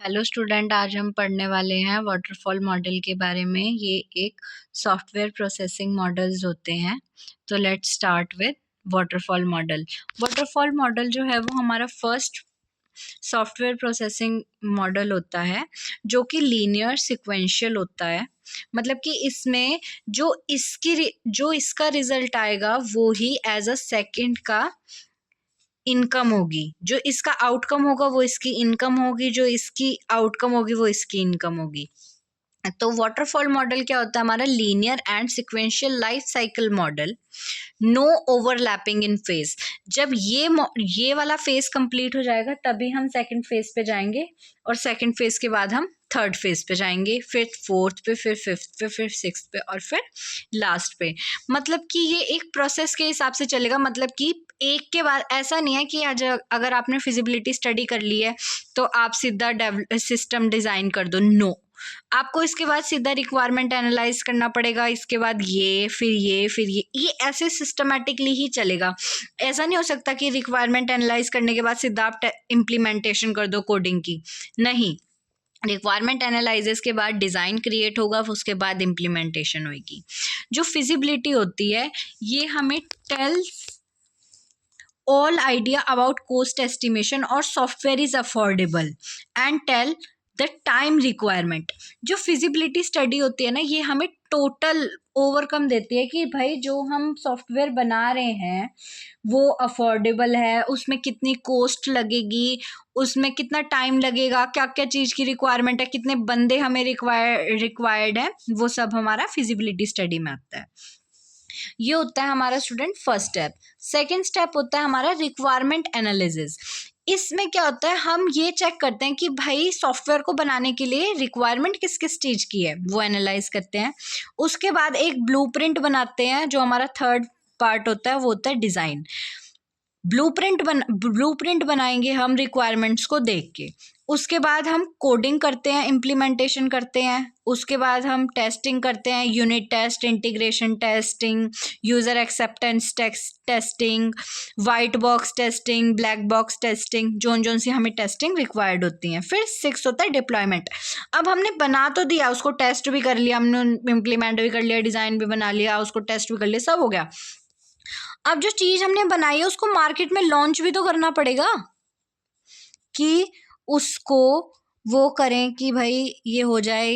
Hello student, आज हम पढ़ने वाले हैं वाटरफॉल मॉडल के बारे में। ये एक सॉफ्टवेयर प्रोसेसिंग मॉडल्स होते हैं। तो let's start with waterfall model. Waterfall model जो है वो हमारा फर्स्ट सॉफ्टवेयर प्रोसेसिंग मॉडल होता है जो कि लीनियर सिक्वेंशियल होता है। मतलब कि इसमें जो इसका रिजल्ट आएगा वो ही एज अ सेकंड का इनकम होगी। जो इसका आउटकम होगा वो इसकी इनकम होगी, जो इसकी आउटकम होगी वो इसकी इनकम होगी। तो वाटरफॉल मॉडल क्या होता है? हमारा linear and sequential life cycle model. No overlapping in phase. जब ये वाला फेज कंप्लीट हो जाएगा तभी हम सेकंड फेज पे जाएंगे, और सेकंड फेज के बाद हम थर्ड फेज पे जाएंगे, फिर फोर्थ पे, फिर फिफ्थ पे, फिर सिक्स्थ पे, और फिर लास्ट पे। मतलब कि ये एक प्रोसेस के हिसाब से चलेगा। मतलब कि एक के बाद ऐसा नहीं है कि आज अगर आपने फिजिबिलिटी स्टडी कर ली है तो आप सीधा सिस्टम डिजाइन कर दो। नो, आपको इसके बाद सीधा रिक्वायरमेंट एनालाइज करना पड़ेगा, इसके बाद ये, फिर ये, फिर ये ऐसे सिस्टमेटिकली ही चलेगा। ऐसा नहीं हो सकता कि रिक्वायरमेंट एनालाइज करने के बाद सीधा आप इम्प्लीमेंटेशन कर दो कोडिंग की। नहीं, रिक्वायरमेंट एनालिसिस के बाद डिज़ाइन क्रिएट होगा, उसके बाद इम्प्लीमेंटेशन होगी। जो फिजिबिलिटी होती है ये हमें tales all idea about cost estimation और software is affordable and tell the time requirement. जो फिजिबिलिटी स्टडी होती है ना, ये हमें टोटल ओवरकम देती है कि भाई जो हम सॉफ्टवेयर बना रहे हैं वो अफोर्डेबल है, उसमें कितनी कॉस्ट लगेगी, उसमें कितना टाइम लगेगा, क्या क्या चीज़ की रिक्वायरमेंट है, कितने बंदे हमें रिक्वायर्ड है, वो सब हमारा फिजिबिलिटी स्टडी में आता है। ये होता है हमारा student first step. Second step होता है हमारा रिक्वायरमेंट एनालिसिस। इसमें क्या होता है, हम ये चेक करते हैं कि भाई सॉफ्टवेयर को बनाने के लिए रिक्वायरमेंट किस किस चीज़ की है, वो एनालाइज करते हैं। उसके बाद एक ब्लूप्रिंट बनाते हैं। जो हमारा थर्ड पार्ट होता है वो होता है डिज़ाइन। ब्लूप्रिंट बनाएंगे हम रिक्वायरमेंट्स को देख के। उसके बाद हम कोडिंग करते हैं, इम्प्लीमेंटेशन करते हैं। उसके बाद हम टेस्टिंग करते हैं, unit test, integration testing, user acceptance testing, white box testing, black box testing, जोन सी हमें टेस्टिंग रिक्वायर्ड होती हैं। फिर सिक्स होता है डिप्लॉयमेंट। अब हमने बना तो दिया, उसको टेस्ट भी कर लिया, हमने इम्प्लीमेंट भी कर लिया, डिज़ाइन भी बना लिया, उसको टेस्ट भी कर लिया, सब हो गया। अब जो चीज़ हमने बनाई है उसको मार्केट में लॉन्च भी तो करना पड़ेगा कि उसको वो करें कि भाई ये हो जाए,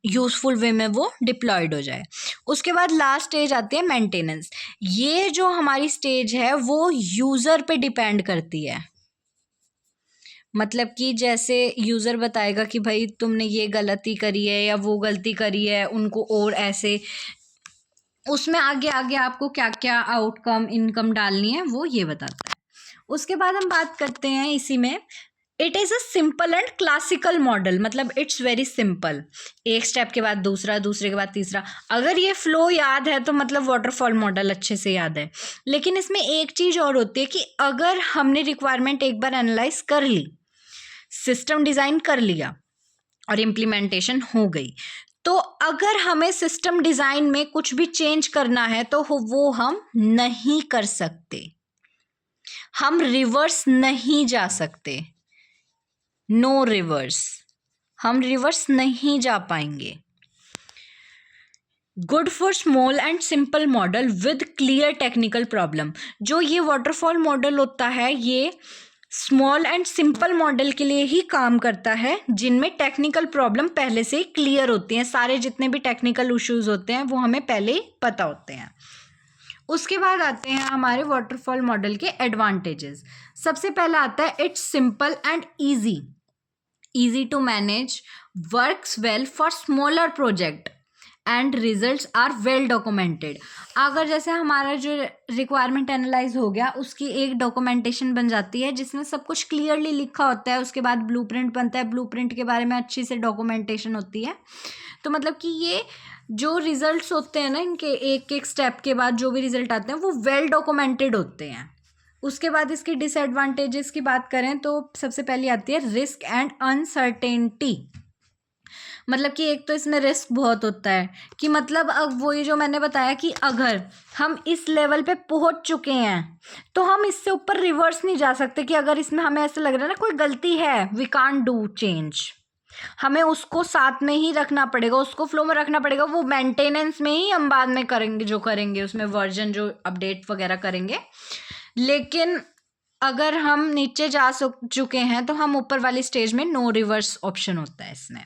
यूजफुल वे में वो डिप्लॉयड हो जाए। उसके बाद लास्ट स्टेज आती है मेंटेनेंस। ये जो हमारी स्टेज है वो यूज़र पे डिपेंड करती है। मतलब कि जैसे यूज़र बताएगा कि भाई तुमने ये गलती करी है या वो गलती करी है, उनको और ऐसे उसमें आगे आगे आपको क्या क्या आउटकम इनकम डालनी है वो ये बताता है। उसके बाद हम बात करते हैं इसी में, it is a simple and classical model. मतलब इट्स वेरी सिंपल, एक स्टेप के बाद दूसरा, दूसरे के बाद तीसरा। अगर ये फ्लो याद है तो मतलब वाटरफॉल मॉडल अच्छे से याद है। लेकिन इसमें एक चीज़ और होती है कि अगर हमने रिक्वायरमेंट एक बार एनालाइज कर ली, सिस्टम डिज़ाइन कर लिया और इम्प्लीमेंटेशन हो गई, तो अगर हमें सिस्टम डिज़ाइन में कुछ भी चेंज करना है तो वो हम नहीं कर सकते, हम रिवर्स नहीं जा सकते। नो रिवर्स, हम रिवर्स नहीं जा पाएंगे। Good for small and simple model with clear technical problem. जो ये वाटरफॉल मॉडल होता है ये स्मॉल एंड सिंपल मॉडल के लिए ही काम करता है, जिनमें टेक्निकल प्रॉब्लम पहले से ही क्लियर होती हैं। सारे जितने भी टेक्निकल इश्यूज होते हैं वो हमें पहले ही पता होते हैं। उसके बाद आते हैं हमारे वाटरफॉल मॉडल के एडवांटेजेस। सबसे पहला आता है it's simple and easy to manage, works well for smaller project and results are well documented. अगर जैसे हमारा जो रिक्वायरमेंट एनालाइज हो गया, उसकी एक डॉक्यूमेंटेशन बन जाती है जिसमें सब कुछ क्लियरली लिखा होता है। उसके बाद ब्लूप्रिंट बनता है, ब्लूप्रिंट के बारे में अच्छी से डॉक्यूमेंटेशन होती है। तो मतलब कि ये जो रिजल्ट्स होते हैं ना, इनके एक एक स्टेप के बाद जो भी रिजल्ट आते हैं वो वेल डॉक्यूमेंटेड होते हैं। उसके बाद इसकी डिसएडवांटेजेस की बात करें तो सबसे पहली आती है रिस्क एंड अनसर्टेनिटी। मतलब कि एक तो इसमें रिस्क बहुत होता है कि मतलब अब वही जो मैंने बताया कि अगर हम इस लेवल पे पहुंच चुके हैं तो हम इससे ऊपर रिवर्स नहीं जा सकते, कि अगर इसमें हमें ऐसा लग रहा है ना कोई गलती है, वी कांट डू चेंज, हमें उसको साथ में ही रखना पड़ेगा, उसको फ्लो में रखना पड़ेगा। वो मेंटेनेंस में ही हम बाद में करेंगे, जो करेंगे उसमें वर्जन जो अपडेट वगैरह करेंगे। लेकिन अगर हम नीचे जा चुके हैं तो हम ऊपर वाली स्टेज में नो रिवर्स ऑप्शन होता है इसमें।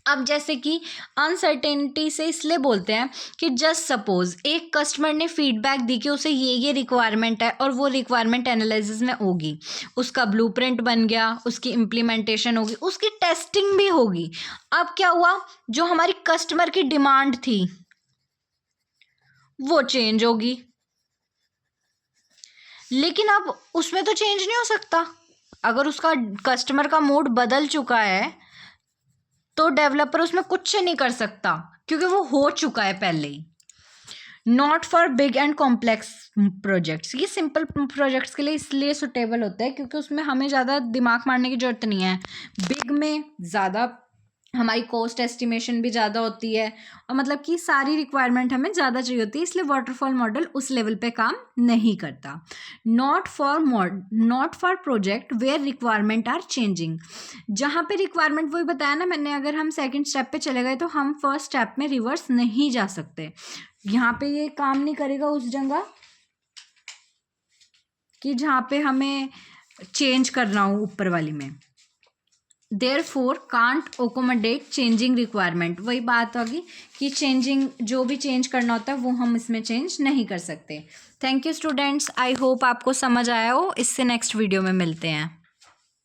अब जैसे कि अनसर्टेनिटी से इसलिए बोलते हैं कि जस्ट सपोज एक कस्टमर ने फीडबैक दी कि उसे ये रिक्वायरमेंट है और वो रिक्वायरमेंट एनालिसिस में होगी, उसका ब्लूप्रिंट बन गया, उसकी इम्प्लीमेंटेशन होगी, उसकी टेस्टिंग भी होगी। अब क्या हुआ, जो हमारी कस्टमर की डिमांड थी वो चेंज होगी, लेकिन अब उसमें तो चेंज नहीं हो सकता। अगर उसका कस्टमर का मूड बदल चुका है तो डेवलपर उसमें कुछ नहीं कर सकता, क्योंकि वो हो चुका है पहले ही। Not for big and complex projects, ये सिंपल प्रोजेक्ट्स के लिए इसलिए सुटेबल होता है क्योंकि उसमें हमें ज़्यादा दिमाग मारने की जरूरत नहीं है। बिग में ज़्यादा हमारी कॉस्ट एस्टिमेशन भी ज़्यादा होती है और मतलब कि सारी रिक्वायरमेंट हमें ज़्यादा चाहिए होती है, इसलिए वाटरफॉल मॉडल उस लेवल पे काम नहीं करता। Not for project where requirement are changing, जहाँ पे रिक्वायरमेंट वही बताया ना मैंने, अगर हम सेकंड स्टेप पे चले गए तो हम फर्स्ट स्टेप में रिवर्स नहीं जा सकते। यहाँ पे ये काम नहीं करेगा उस जगह कि जहाँ पे हमें चेंज करना हो ऊपर वाली में। Therefore can't accommodate changing requirement, वही बात होगी कि चेंजिंग जो भी चेंज करना होता है वो हम इसमें चेंज नहीं कर सकते। Thank you students, I hope आपको समझ आया हो। इससे नेक्स्ट वीडियो में मिलते हैं।